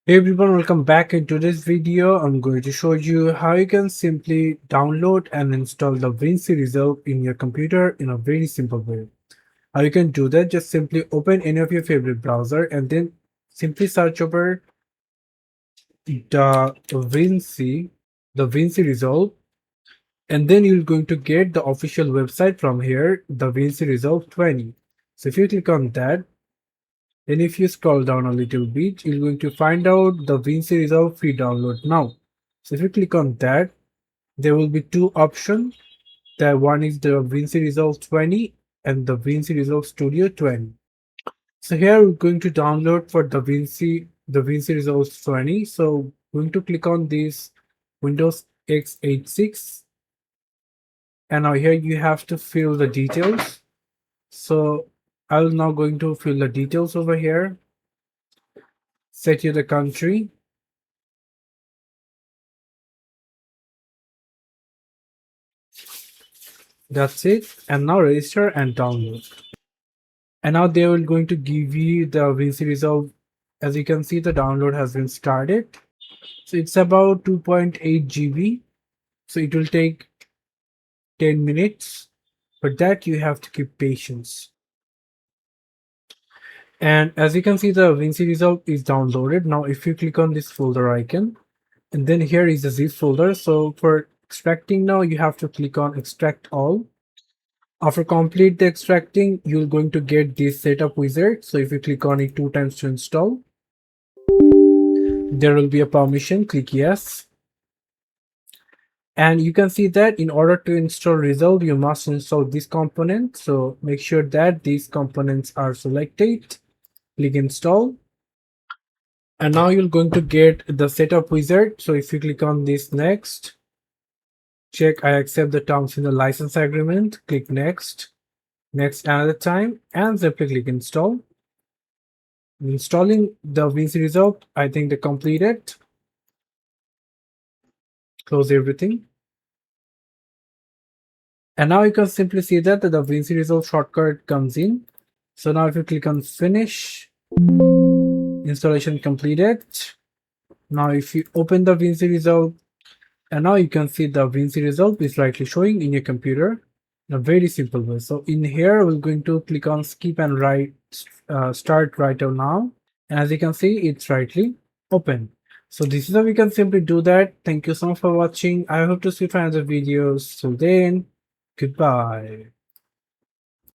Hey everyone, welcome back. In today's video, I'm going to show you how you can simply download and install the DaVinci Resolve in your computer in a very simple way. How you can do that, just simply open any of your favorite browser and then simply search over the DaVinci Resolve, and then you're going to get the official website from here, DaVinci Resolve 20. So if you click on that, then if you scroll down a little bit, you're going to find out the DaVinci Resolve free download now. So if you click on that, there will be two options. The one is the DaVinci Resolve 20 and the DaVinci Resolve Studio 20. So here we're going to download for DaVinci Resolve 20. So we're going to click on this Windows x86, and now here you have to fill the details. So I'm now going to fill the details over here. Set here the country. That's it. And now register and download. And now they will going to give you the DaVinci Resolve. As you can see, the download has been started. So it's about 2.8 GB. So it will take 10 minutes. For that, you have to keep patience. And as you can see, the DaVinci Resolve is downloaded. Now, if you click on this folder icon, and then here is the zip folder. So for extracting now, you have to click on extract all. After complete the extracting, you're going to get this setup wizard. So if you click on it 2 times to install, there will be a permission, click yes. And you can see that in order to install Resolve, you must install this component. So make sure that these components are selected, click install. And now you're going to get the setup wizard. So if you click on this next, check I accept the terms in the license agreement, click next another time, and simply click install. Installing the DaVinci Resolve, I think they completed. Close everything. And now you can simply see that the DaVinci Resolve shortcut comes in. So now if you click on finish, installation completed. Now if you open the DaVinci Resolve, and now you can see the DaVinci Resolve is rightly showing in your computer in a very simple way. So in here, we're going to click on skip and start right now. And as you can see, it's rightly open. So this is how we can simply do that. Thank you so much for watching. I hope to see you for another videos. Till then, goodbye.